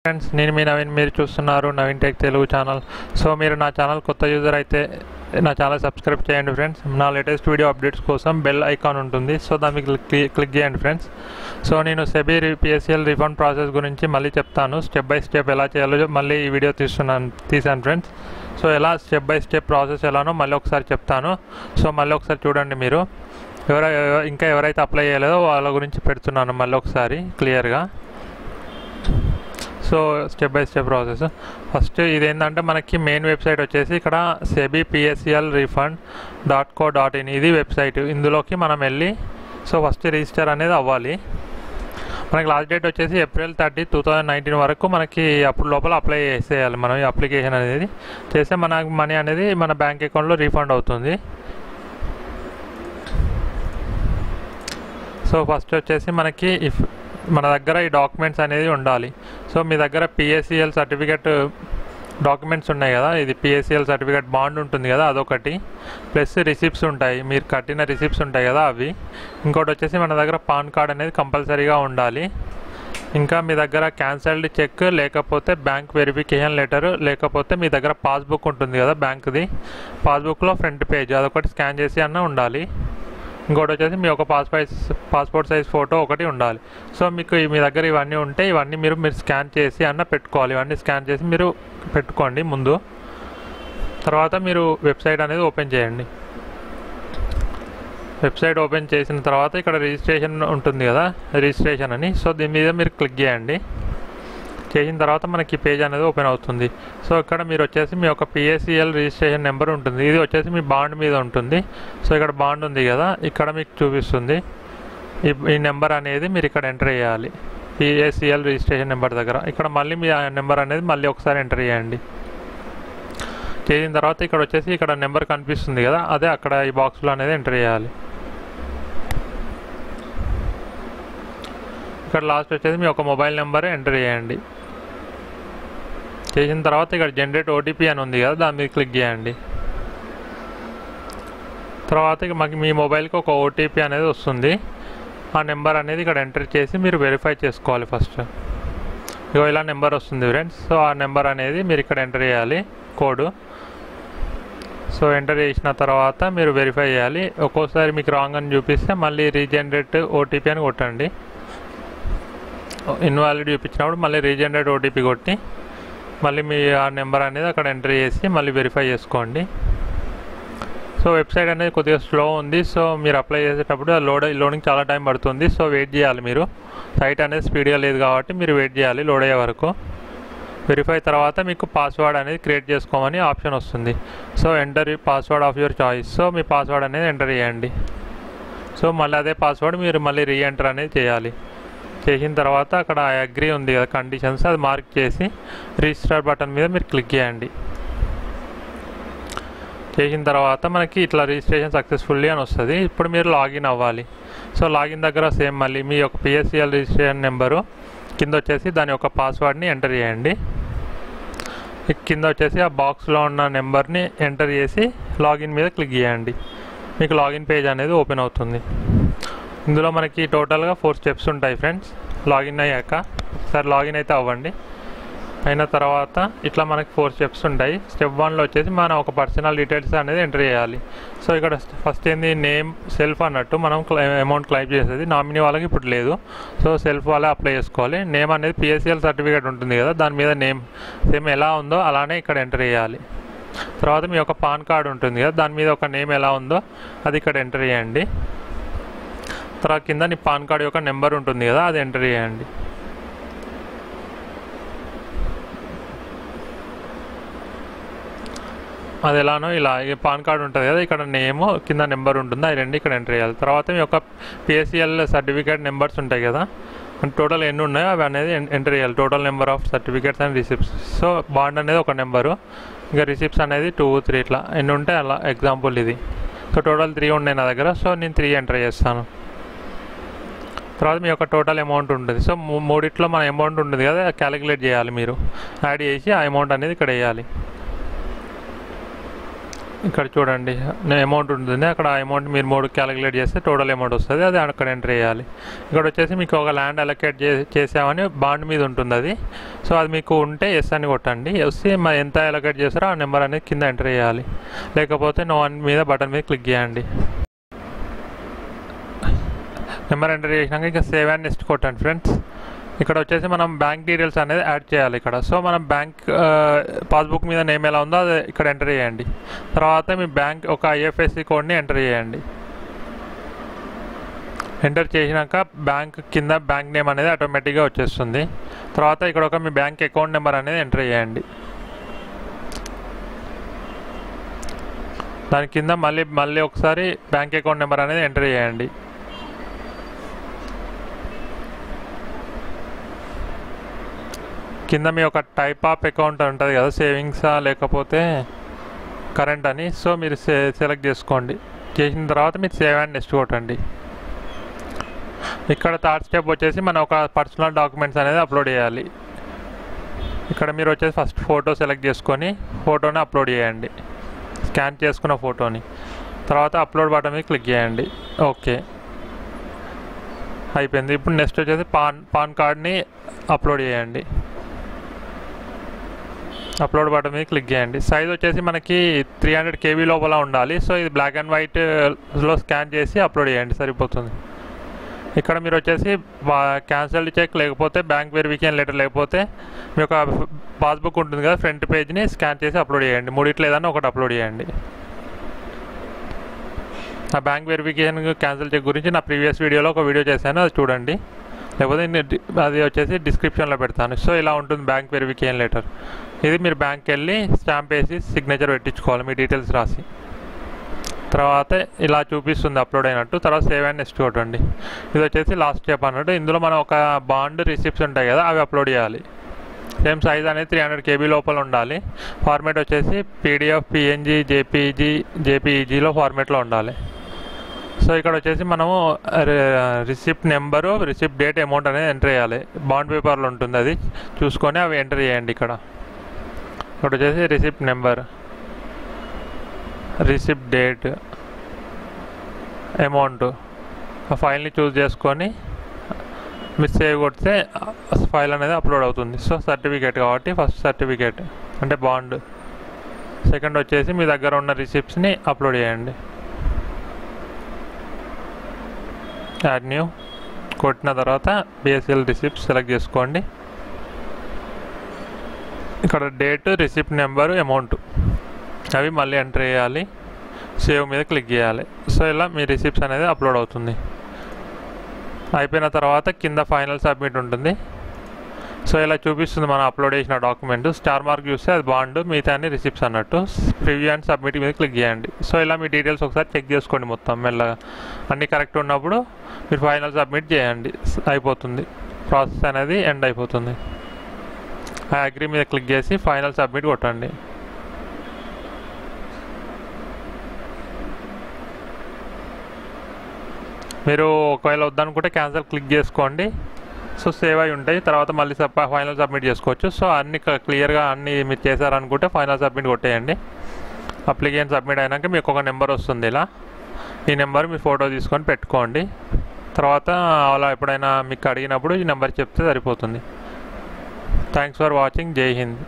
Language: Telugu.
ఫ్రెండ్స్, నేను మీ నవీన్. మీరు చూస్తున్నారు Naveen tech Telugu channel. So మీరు నా ఛానల్ కొత్త యూజర్ అయితే నా ఛానల్ సబ్స్క్రైబ్ చేయండి ఫ్రెండ్స్. నా లేటెస్ట్ వీడియో అప్డేట్స్ కోసం బెల్ ఐకాన్ ఉంటుంది, సో దాన్ని క్లిక్ చేయండి ఫ్రెండ్స్. సో నేను సెబీ పిఎస్సిఎల్ రిఫండ్ ప్రాసెస్ గురించి మళ్ళీ చెప్తాను. స్టెప్ బై స్టెప్ ఎలా చేయాలో మళ్ళీ ఈ వీడియో తీసాను ఫ్రెండ్స్. సో ఎలా స్టెప్ బై స్టెప్ ప్రాసెస్ ఎలానో మళ్ళీ ఒకసారి చెప్తాను. సో మళ్ళీ ఒకసారి చూడండి. మీరు ఇంకా ఎవరైతే అప్లై చేయలేదో వాళ్ళ గురించి పెడుతున్నాను మళ్ళీ ఒకసారి క్లియర్గా. So step by step process. First ఇదేంటంటే మనకి మెయిన్ వెబ్సైట్ వచ్చేసి ఇక్కడ sebpsclrefund.co.in ఇది వెబ్సైట్. ఇందులోకి మనం వెళ్ళి సో ఫస్ట్ రిజిస్టర్ అనేది అవ్వాలి. మనకి లాస్ట్ డేట్ వచ్చేసి April 30, 2019 వరకు మనకి అప్పుడు లోపల అప్లై చేసేయాలి. మనం ఈ అప్లికేషన్ అనేది చేస్తే మన మనీ అనేది మన బ్యాంక్ అకౌంట్లో రీఫండ్ అవుతుంది. సో ఫస్ట్ వచ్చేసి మనకి మన దగ్గర ఈ డాక్యుమెంట్స్ అనేది ఉండాలి. సో మీ దగ్గర పిఎస్సిఎల్ సర్టిఫికేట్ డాక్యుమెంట్స్ ఉన్నాయి కదా, ఇది పిఎస్సిఎల్ సర్టిఫికేట్ బాండ్ ఉంటుంది కదా అదొకటి, ప్లస్ రిసిప్ట్స్ ఉంటాయి, మీరు కట్టిన రిసిప్ట్స్ ఉంటాయి కదా అవి. ఇంకోటి వచ్చేసి మన దగ్గర పాన్ కార్డ్ అనేది కంపల్సరీగా ఉండాలి. ఇంకా మీ దగ్గర క్యాన్సల్డ్ చెక్ లేకపోతే బ్యాంక్ వెరిఫికేషన్ లెటర్ లేకపోతే మీ దగ్గర పాస్బుక్ ఉంటుంది కదా బ్యాంక్ది, పాస్బుక్లో ఫ్రంట్ పేజ్ అదొకటి స్కాన్ చేసి అన్న ఉండాలి. ఇంకోటి వచ్చేసి మీ ఒక పాస్పోర్ట్ సైజ్ ఫోటో ఒకటి ఉండాలి. సో మీకు మీ దగ్గర ఇవన్నీ ఉంటే ఇవన్నీ మీరు స్కాన్ చేసి అన్న పెట్టుకోవాలి. ఇవన్నీ స్కాన్ చేసి మీరు పెట్టుకోండి ముందు. తర్వాత మీరు వెబ్సైట్ అనేది ఓపెన్ చేయండి. వెబ్సైట్ ఓపెన్ చేసిన తర్వాత ఇక్కడ రిజిస్ట్రేషన్ ఉంటుంది కదా, రిజిస్ట్రేషన్ అని. సో దీని మీద మీరు క్లిక్ చేయండి. చేసిన తర్వాత మనకి పేజ్ అనేది ఓపెన్ అవుతుంది. సో ఇక్కడ మీరు వచ్చేసి మీ యొక్క పిఎస్సిఎల్ రిజిస్ట్రేషన్ నెంబర్ ఉంటుంది, ఇది వచ్చేసి మీ బాండ్ మీద ఉంటుంది. సో ఇక్కడ బాండ్ ఉంది కదా, ఇక్కడ మీకు చూపిస్తుంది ఈ నెంబర్ అనేది మీరు ఇక్కడ ఎంటర్ చేయాలి. పిఎస్సిఎల్ రిజిస్ట్రేషన్ నెంబర్ దగ్గర ఇక్కడ మళ్ళీ మీ నెంబర్ అనేది మళ్ళీ ఒకసారి ఎంటర్ చేయండి. చేసిన తర్వాత ఇక్కడ వచ్చేసి ఇక్కడ నెంబర్ కనిపిస్తుంది కదా, అదే అక్కడ ఈ బాక్స్లో అనేది ఎంటర్ చేయాలి. ఇక్కడ లాస్ట్ వచ్చేసి మీ ఒక మొబైల్ నెంబర్ ఎంటర్ చేయండి. చేసిన తర్వాత ఇక్కడ జనరేట్ ఓటీపీ అని ఉంది కదా, దాని మీద క్లిక్ చేయండి. తర్వాత మాకు మీ మొబైల్కి ఒక ఓటీపీ అనేది వస్తుంది. ఆ నెంబర్ అనేది ఇక్కడ ఎంటర్ చేసి మీరు వెరిఫై చేసుకోవాలి. ఫస్ట్ ఇగో ఇలా నెంబర్ వస్తుంది ఫ్రెండ్స్. సో ఆ నెంబర్ అనేది మీరు ఇక్కడ ఎంటర్ చేయాలి, కోడ్. సో ఎంటర్ చేసిన తర్వాత మీరు వెరిఫై చేయాలి. ఒక్కోసారి మీకు రాంగ్ అని చూపిస్తే మళ్ళీ రీజనరేట్ ఓటీపీ అని కొట్టండి. ఇన్వాలిడ్ చూపించినప్పుడు మళ్ళీ రీజనరేట్ ఓటీపీ కొట్టి మళ్ళీ మీ ఆ నెంబర్ అనేది అక్కడ ఎంటర్ చేసి మళ్ళీ వెరిఫై చేసుకోండి. సో వెబ్సైట్ అనేది కొద్దిగా స్లో ఉంది. సో మీరు అప్లై చేసేటప్పుడు లోడింగ్ చాలా టైం పడుతుంది. సో వెయిట్ చేయాలి మీరు. సైట్ అనేది స్పీడ్గా లేదు కాబట్టి మీరు వెయిట్ చేయాలి లోడ్ అయ్యే వరకు. వెరిఫై తర్వాత మీకు పాస్వర్డ్ అనేది క్రియేట్ చేసుకోమని ఆప్షన్ వస్తుంది. So enter password of your choice. So me password అనేది ఎంటర్ చేయండి. సో మళ్ళీ అదే పాస్వర్డ్ మీరు మళ్ళీ రీఎంటర్ అనేది చేయాలి. చేసిన తర్వాత అక్కడ అగ్రీ ఉంది కదా కండిషన్స్, అది మార్క్ చేసి రిజిస్టర్ బటన్ మీద మీరు క్లిక్ చేయండి. చేసిన తర్వాత మనకి ఇట్లా రిజిస్ట్రేషన్ సక్సెస్ఫుల్లీ అని వస్తుంది. ఇప్పుడు మీరు లాగిన్ అవ్వాలి. సో లాగిన్ దగ్గర సేమ్ మళ్ళీ మీ యొక్క పిఎస్సిఎల్ రిజిస్ట్రేషన్ నెంబరు కింద వచ్చేసి దాని యొక్క పాస్వర్డ్ని ఎంటర్ చేయండి. కింద వచ్చేసి ఆ బాక్స్లో ఉన్న నెంబర్ని ఎంటర్ చేసి లాగిన్ మీద క్లిక్ చేయండి. మీకు లాగిన్ పేజ్ అనేది ఓపెన్ అవుతుంది. ఇందులో మనకి టోటల్గా 4 స్టెప్స్ ఉంటాయి ఫ్రెండ్స్. లాగిన్ అయ్యాక ఒకసారి లాగిన్ అయితే అవ్వండి. అయిన తర్వాత ఇట్లా మనకి 4 స్టెప్స్ ఉంటాయి. స్టెప్ 1లో వచ్చేసి మనం ఒక పర్సనల్ డీటెయిల్స్ అనేది ఎంటర్ చేయాలి. సో ఇక్కడ ఫస్ట్ ఏంది నేమ్, సెల్ఫ్ అన్నట్టు మనం అమౌంట్ క్లెయిమ్ చేసేది. నామినీ వాళ్ళకి ఇప్పుడు లేదు, సో సెల్ఫ్ వాళ్ళే అప్లై చేసుకోవాలి. నేమ్ అనేది పిఎస్సిఎల్ సర్టిఫికేట్ ఉంటుంది కదా, దాని మీద నేమ్ సేమ్ ఎలా ఉందో అలానే ఇక్కడ ఎంటర్ చేయాలి. తర్వాత మీ యొక్క పాన్ కార్డ్ ఉంటుంది కదా, దాని మీద ఒక నేమ్ ఎలా ఉందో అది ఇక్కడ ఎంటర్ చేయండి. తర్వాత కింద నీ పాన్ కార్డ్ యొక్క నెంబర్ ఉంటుంది కదా, అది ఎంటర్ చేయండి. అది ఎలానో ఇలా పాన్ కార్డ్ ఉంటుంది కదా, ఇక్కడ నేమ్ కింద నెంబర్ ఉంటుంది, అది రెండు ఇక్కడ ఎంటర్ చేయాలి. తర్వాత మీ యొక్క పిఎస్సిఎల్ సర్టిఫికేట్ నెంబర్స్ ఉంటాయి కదా, టోటల్ ఎన్ని ఉన్నాయో అవి అనేది ఎంటర్ చేయాలి. Total number of certificates and receipts. So bond అనేది ఒక నెంబరు, ఇంకా రిసిప్ట్స్ అనేది 2, 3 ఇట్లా ఎన్ని ఉంటాయి అలా. ఎగ్జాంపుల్ ఇది. సో టోటల్ 3 ఉన్నాయి నా దగ్గర, సో నేను 3 ఎంటర్ చేస్తాను. తర్వాత మీ యొక్క టోటల్ అమౌంట్ ఉంటుంది. సో మూడిట్లో మన అమౌంట్ ఉంటుంది కదా, క్యాలిక్యులేట్ చేయాలి. మీరు యాడ్ చేసి ఆ అమౌంట్ అనేది ఇక్కడ వేయాలి. ఇక్కడ చూడండి అమౌంట్ ఉంటుంది, అక్కడ ఆ అమౌంట్ మీరు 3 క్యాలిక్యులేట్ చేస్తే టోటల్ అమౌంట్ వస్తుంది, అది అక్కడ ఎంటర్ చేయాలి. ఇక్కడ వచ్చేసి మీకు ఒక ల్యాండ్ అలొకేట్ చేసామని బాండ్ మీద ఉంటుంది అది. సో అది మీకు ఉంటే ఎస్ అని కొట్టండి. వస్తే మరి ఎంత అలొకేట్ చేస్తారో ఆ నెంబర్ అనేది కింద ఎంటర్ చేయాలి, లేకపోతే నో అని మీద బటన్ మీద క్లిక్ చేయండి. నెంబర్ ఎంటర్ చేసినాక ఇంకా సేవ్ అండ్ నెక్స్ట్ కొట్టండి ఫ్రెండ్స్. ఇక్కడ వచ్చేసి మనం బ్యాంక్ డీటెయిల్స్ అనేది యాడ్ చేయాలి ఇక్కడ. సో మనం బ్యాంక్ పాస్బుక్ మీద నేమ్ ఎలా ఉందో అది ఇక్కడ ఎంటర్ చేయండి. తర్వాత మీ బ్యాంక్ ఒక ఐఎఫ్ఎస్సి కోడ్ని ఎంటర్ చేయండి. ఎంటర్ చేసినాక బ్యాంక్ కింద బ్యాంక్ నేమ్ అనేది ఆటోమేటిక్గా వచ్చేస్తుంది. తర్వాత ఇక్కడ ఒక మీ బ్యాంక్ అకౌంట్ నెంబర్ అనేది ఎంటర్ చేయండి. దాని కింద మళ్ళీ ఒకసారి బ్యాంక్ అకౌంట్ నెంబర్ అనేది ఎంటర్ చేయండి. కింద మీ ఒక టైప్ ఆఫ్ అకౌంట్ ఉంటుంది కదా, సేవింగ్సా లేకపోతే కరెంట్ అని. సో మీరు సెలెక్ట్ చేసుకోండి. చేసిన తర్వాత మీరు సేవ్ అండ్ నెక్స్ట్ కొట్టండి. ఇక్కడ థర్డ్ స్టెప్ వచ్చేసి మనం ఒక పర్సనల్ డాక్యుమెంట్స్ అనేది అప్లోడ్ చేయాలి. ఇక్కడ మీరు వచ్చేసి ఫస్ట్ ఫోటో సెలెక్ట్ చేసుకొని ఫోటోని అప్లోడ్ చేయండి, స్కాన్ చేసుకున్న ఫోటోని. తర్వాత అప్లోడ్ బటన్ మీద క్లిక్ చేయండి. ఓకే, అయిపోయింది. ఇప్పుడు నెక్స్ట్ వచ్చేసి పాన్ కార్డ్ని అప్లోడ్ చేయండి. అప్లోడ్ బటన్ మీద క్లిక్ చేయండి. సైజ్ వచ్చేసి మనకి 300 KB లోపల ఉండాలి. సో ఇది బ్లాక్ అండ్ వైట్లో స్కాన్ చేసి అప్లోడ్ చేయండి, సరిపోతుంది. ఇక్కడ మీరు వచ్చేసి క్యాన్సల్డ్ చెక్ లేకపోతే బ్యాంక్ వెరిఫికేషన్ లెటర్ లేకపోతే మీ యొక్క పాస్బుక్ ఉంటుంది కదా, ఫ్రంట్ పేజ్ని స్కాన్ చేసి అప్లోడ్ చేయండి. మూడిట్లో ఏదన్నా ఒకటి అప్లోడ్ చేయండి. ఆ బ్యాంక్ వెరిఫికేషన్ క్యాన్సల్ చెక్ గురించి నా ప్రీవియస్ వీడియోలో ఒక వీడియో చేశాను, అది చూడండి. లేకపోతే అది వచ్చేసి డిస్క్రిప్షన్లో పెడతాను. సో ఇలా ఉంటుంది బ్యాంక్ వెరిఫికేషన్ లెటర్. ఇది మీరు బ్యాంక్కి వెళ్ళి స్టాంప్ వేసి సిగ్నేచర్ పెట్టించుకోవాలి మీ డీటెయిల్స్ రాసి. తర్వాత ఇలా చూపిస్తుంది అప్లోడ్ అయినట్టు. తర్వాత సేవ్ అండ్ నెక్స్ట్ కొట్టండి. ఇది వచ్చేసి లాస్ట్ స్టెప్ అన్నట్టు. ఇందులో మనం ఒక బాండ్ రిసిప్ట్స్ ఉంటాయి కదా, అవి అప్లోడ్ చేయాలి. సేమ్ సైజ్ అనేది 300 KB లోపల ఉండాలి. ఫార్మేట్ వచ్చేసి PDF, PNG, JPEGలో ఫార్మేట్లో ఉండాలి. సో ఇక్కడ వచ్చేసి మనము receipt number, receipt date, amount అనేది ఎంటర్ చేయాలి. బాండ్ పేపర్లో ఉంటుంది, అది చూసుకొని అవి ఎంటర్ చేయండి. ఇక్కడ వచ్చేసి receipt number, receipt date, amount, ఆ ఫైల్ని చూస్ చేసుకొని మీరు సేవ్ కొడితే ఫైల్ అనేది అప్లోడ్ అవుతుంది. సో సర్టిఫికేట్ కాబట్టి ఫస్ట్ సర్టిఫికేట్ అంటే బాండ్, సెకండ్ వచ్చేసి మీ దగ్గర ఉన్న రిసిప్ట్స్ని అప్లోడ్ చేయండి. యాడ్ న్యూ కొట్టిన తర్వాత BSL రిసిప్ట్ సెలెక్ట్ చేసుకోండి. ఇక్కడ డేట్, రిసిప్ట్ నెంబరు, అమౌంట్ అవి మళ్ళీ ఎంటర్ చేయాలి. సేవ్ మీద క్లిక్ చేయాలి. సో ఇలా మీ రిసిప్ట్స్ అనేది అప్లోడ్ అవుతుంది. అయిపోయిన తర్వాత కింద ఫైనల్ సబ్మిట్ ఉంటుంది. సో ఇలా చూపిస్తుంది మనం అప్లోడ్ చేసిన డాక్యుమెంట్. స్టార్ మార్క్ చూస్తే అది బాండ్, మిగతా అన్ని రిసిప్ట్స్ అన్నట్టు. ప్రివ్యూ అండ్ సబ్మిట్ మీద క్లిక్ చేయండి. సో ఇలా మీ డీటెయిల్స్ ఒకసారి చెక్ చేసుకోండి మొత్తం మెల్లగా. అన్నీ కరెక్ట్ ఉన్నప్పుడు మీరు ఫైనల్ సబ్మిట్ చేయండి, అయిపోతుంది. ప్రాసెస్ అనేది ఎండ్ అయిపోతుంది. ఆ అగ్రీ మీద క్లిక్ చేసి ఫైనల్ సబ్మిట్ కొట్టండి. మీరు ఒకవేళ వద్దనుకుంటే క్యాన్సిల్ క్లిక్ చేసుకోండి. సో సేవ్ అయి ఉంటాయి. తర్వాత మళ్ళీ ఫైనల్ సబ్మిట్ చేసుకోవచ్చు. సో అన్ని క్లియర్గా అన్నీ మీరు చేశారనుకుంటే ఫైనల్ సబ్మిట్ కొట్టేయండి. అప్లికేషన్ సబ్మిట్ అయినాక మీకు ఒక నెంబర్ వస్తుంది. ఇలా ఈ నెంబర్ మీ ఫోటో తీసుకొని పెట్టుకోండి. తర్వాత అలా ఎప్పుడైనా మీకు అడిగినప్పుడు ఈ నెంబర్ చెప్తే సరిపోతుంది. Thanks for watching. జై హింద్.